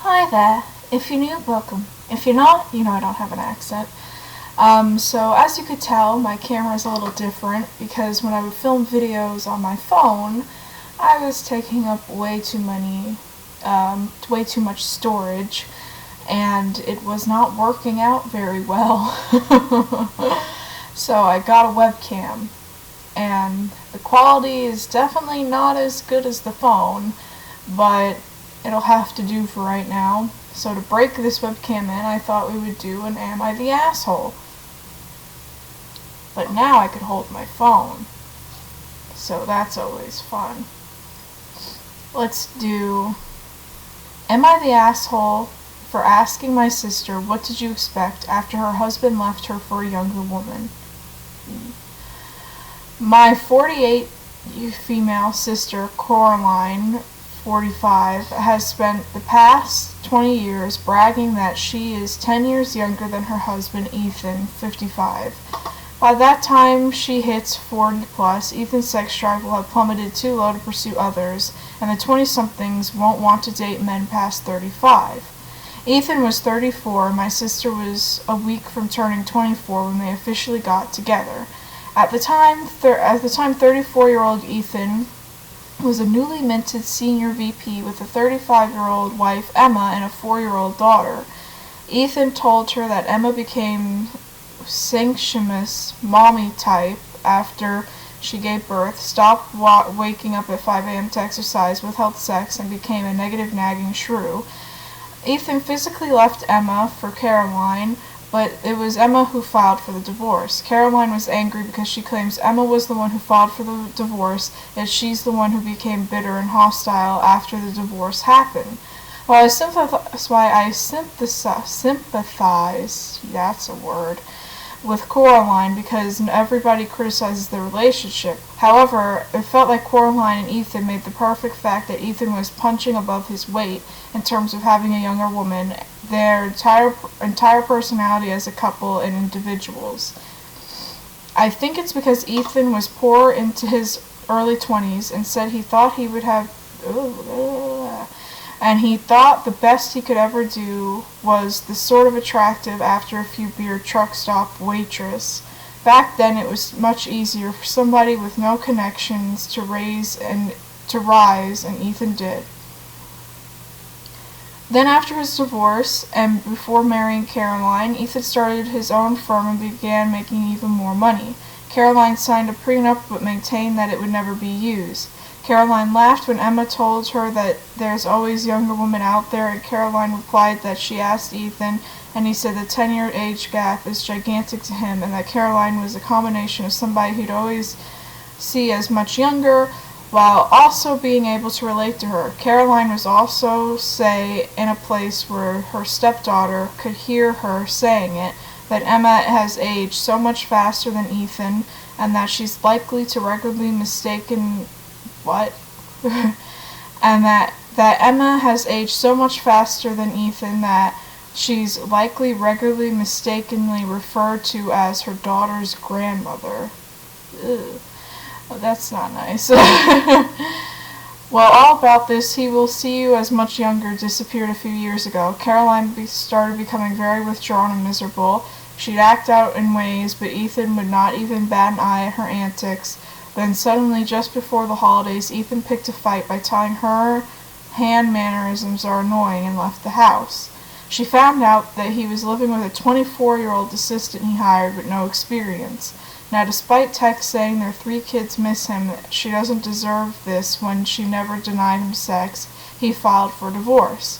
Hi there. If you're new, welcome. If you're not, you know I don't have an accent. So as you could tell, my camera is a little different because when I would film videos on my phone, I was taking up way too much storage, and it was not working out very well. So I got a webcam, and the quality is definitely not as good as the phone, but it'll have to do for right now. So to break this webcam in, I thought we would do an Am I the Asshole? But now I could hold my phone, so that's always fun. Let's do Am I the Asshole for asking my sister what did you expect after her husband left her for a younger woman? My 48 female sister, Coraline, 45, has spent the past 20 years bragging that she is 10 years younger than her husband, Ethan, 55. By that time she hits 40 plus, Ethan's sex drive will have plummeted too low to pursue others, and the 20-somethings won't want to date men past 35. Ethan was 34, and my sister was a week from turning 24 when they officially got together. At the time, 34-year-old Ethan was a newly minted senior VP with a 35-year-old wife, Emma, and a 4-year-old daughter. Ethan told her that Emma became sanctimonious mommy type after she gave birth, stopped waking up at 5 a.m. to exercise, withheld sex, and became a negative nagging shrew. Ethan physically left Emma for Caroline, but it was Emma who filed for the divorce. Caroline was angry because she claims Emma was the one who filed for the divorce, and she's the one who became bitter and hostile after the divorce happened. While I sympathize, that's a word, with Coraline because everybody criticizes their relationship. However, it felt like Coraline and Ethan made the perfect fact that Ethan was punching above his weight in terms of having a younger woman, their entire personality as a couple and individuals. I think it's because Ethan was poor into his early 20s and said he thought he would have and he thought the best he could ever do was the sort of attractive after a few beer truck stop waitress. Back then it was much easier for somebody with no connections to rise, and Ethan did. Then after his divorce, and before marrying Caroline, Ethan started his own firm and began making even more money. Caroline signed a prenup but maintained that it would never be used. Caroline laughed when Emma told her that there's always younger women out there, and Caroline replied that she asked Ethan, and he said the 10-year age gap is gigantic to him, and that Caroline was a combination of somebody he'd always see as much younger, while also being able to relate to her. Caroline was also, in a place where her stepdaughter could hear her saying it, that Emma has aged so much faster than Ethan, and that she's likely to regularly mistaken and that Emma has aged so much faster than Ethan that she's likely regularly mistakenly referred to as her daughter's grandmother. Ugh. Oh, that's not nice. Well, all about this, he will see you as much younger disappeared a few years ago. Caroline started becoming very withdrawn and miserable. She'd act out in ways, but Ethan would not even bat an eye at her antics. Then suddenly, just before the holidays, Ethan picked a fight by telling her hand mannerisms are annoying and left the house. She found out that he was living with a 24-year-old assistant he hired with no experience. Now, despite texts saying their 3 kids miss him, she doesn't deserve this when she never denied him sex, he filed for divorce.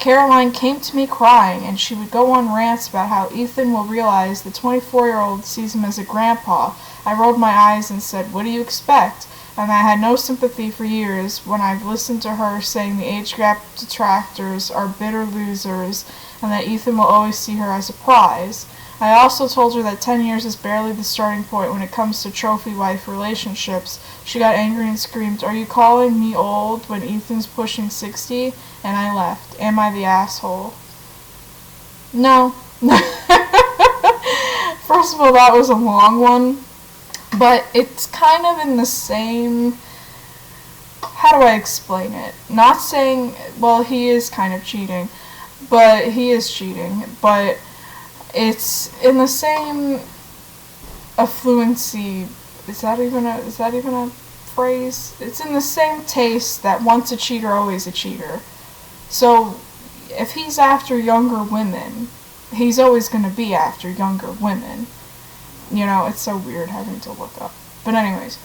Caroline came to me crying, and she would go on rants about how Ethan will realize the 24-year-old sees him as a grandpa. I rolled my eyes and said, "What do you expect?" And I had no sympathy for years when I've listened to her saying the age gap detractors are bitter losers and that Ethan will always see her as a prize. I also told her that 10 years is barely the starting point when it comes to trophy wife relationships. She got angry and screamed, "Are you calling me old when Ethan's pushing 60? And I left. Am I the asshole? No. First of all, that was a long one, but it's kind of in the same how do I explain it? Not saying, well, he is kind of cheating, but he is cheating, but it's in the same affluency. Is that even a phrase? It's in the same taste that once a cheater, always a cheater. So if he's after younger women, he's always going to be after younger women. You know, it's so weird having to look up. But anyways,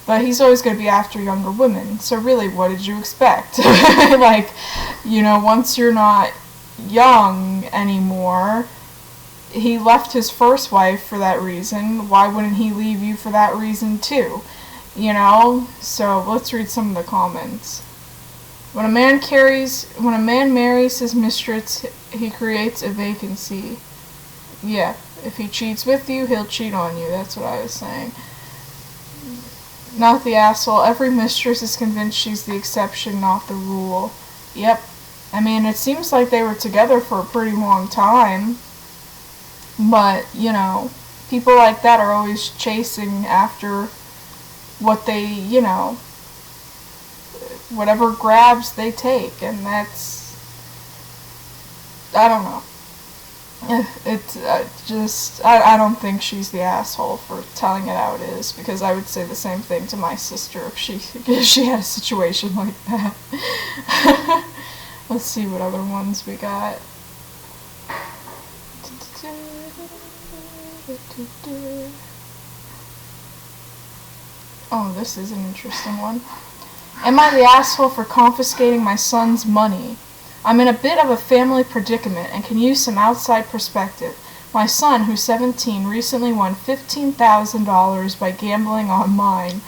but he's always going to be after younger women. So really, what did you expect? Like, you know, once you're not young anymore, he left his first wife for that reason. Why wouldn't he leave you for that reason too? You know? So let's read some of the comments. When a man marries his mistress, he creates a vacancy. Yeah, if he cheats with you, he'll cheat on you. That's what I was saying. Not the asshole. Every mistress is convinced she's the exception, not the rule. Yep. I mean, it seems like they were together for a pretty long time. But, you know, people like that are always chasing after what they, you know, whatever grabs they take. And that's, I don't know. It's just, I don't think she's the asshole for telling it how it is, because I would say the same thing to my sister if she had a situation like that. Let's see what other ones we got. Oh, this is an interesting one. Am I the asshole for confiscating my son's money? I'm in a bit of a family predicament and can use some outside perspective. My son, who's 17, recently won $15,000 by gambling online.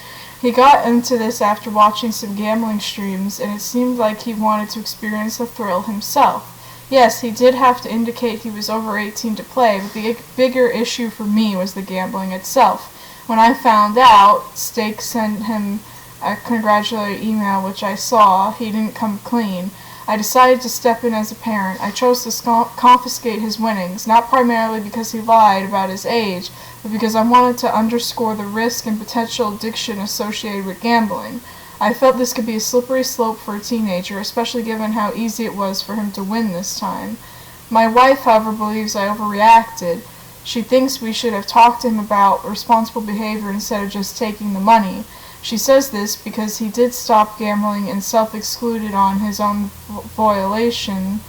He got into this after watching some gambling streams, and it seemed like he wanted to experience the thrill himself. Yes, he did have to indicate he was over 18 to play, but the bigger issue for me was the gambling itself. When I found out, Stake sent him a congratulatory email, which I saw. He didn't come clean. I decided to step in as a parent. I chose to confiscate his winnings, not primarily because he lied about his age, but because I wanted to underscore the risk and potential addiction associated with gambling. I felt this could be a slippery slope for a teenager, especially given how easy it was for him to win this time. My wife, however, believes I overreacted. She thinks we should have talked to him about responsible behavior instead of just taking the money. She says this because he did stop gambling and self-excluded on his own violation.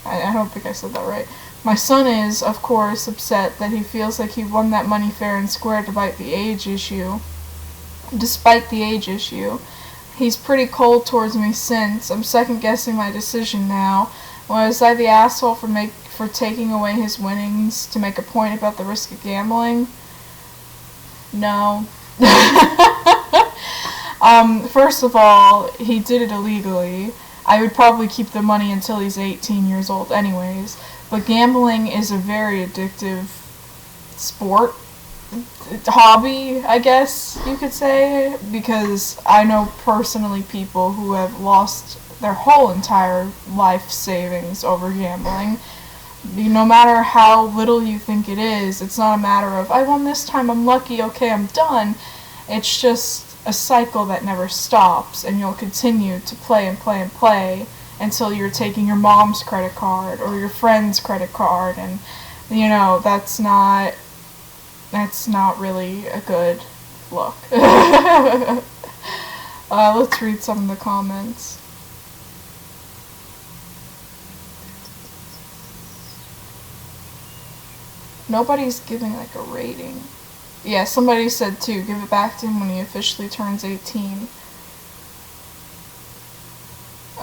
I don't think I said that right. My son is, of course, upset that he feels like he won that money fair and square despite the age issue. He's pretty cold towards me since. I'm second-guessing my decision now. Was I the asshole for taking away his winnings to make a point about the risk of gambling? No. First of all, he did it illegally. I would probably keep the money until he's 18 years old anyways. But gambling is a very addictive sport. Hobby, I guess you could say, because I know personally people who have lost their whole entire life savings over gambling. No matter how little you think it is, it's not a matter of, I won this time, I'm lucky, okay, I'm done. It's just a cycle that never stops, and you'll continue to play and play and play until you're taking your mom's credit card or your friend's credit card, and, you know, that's not really a good look. Let's read some of the comments. Nobody's giving like a rating. Yeah, somebody said too, give it back to him when he officially turns 18.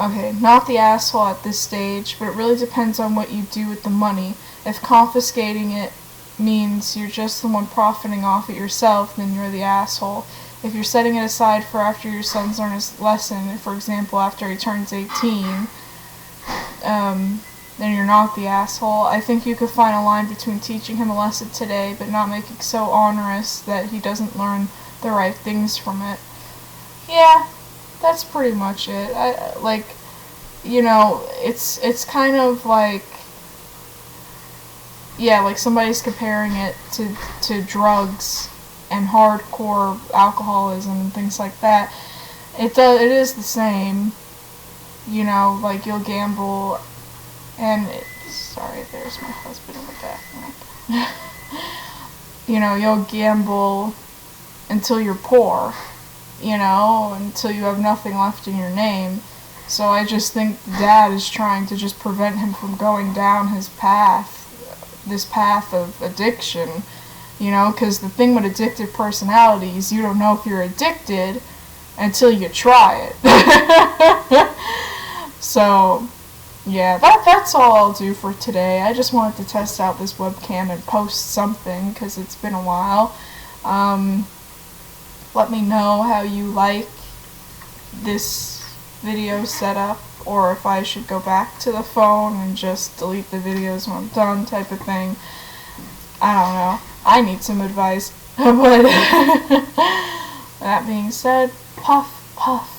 Okay, not the asshole at this stage, but it really depends on what you do with the money. If confiscating it means you're just the one profiting off it yourself, then you're the asshole. If you're setting it aside for after your son's learned his lesson, for example, after he turns 18, then you're not the asshole. I think you could find a line between teaching him a lesson today, but not making it so onerous that he doesn't learn the right things from it. Yeah, that's pretty much it. It's kind of like, yeah, like somebody's comparing it to drugs and hardcore alcoholism and things like that. It is the same. You know, like you'll gamble, and sorry, there's my husband in the background. You know, you'll gamble until you're poor, you know, until you have nothing left in your name. So I just think Dad is trying to just prevent him from going down his path, this path of addiction, you know, because the thing with addictive personalities, you don't know if you're addicted until you try it. So, yeah, that's all I'll do for today. I just wanted to test out this webcam and post something, because it's been a while. Let me know how you like this video setup, or if I should go back to the phone and just delete the videos when I'm done, type of thing. I don't know. I need some advice. But that being said, puff, puff.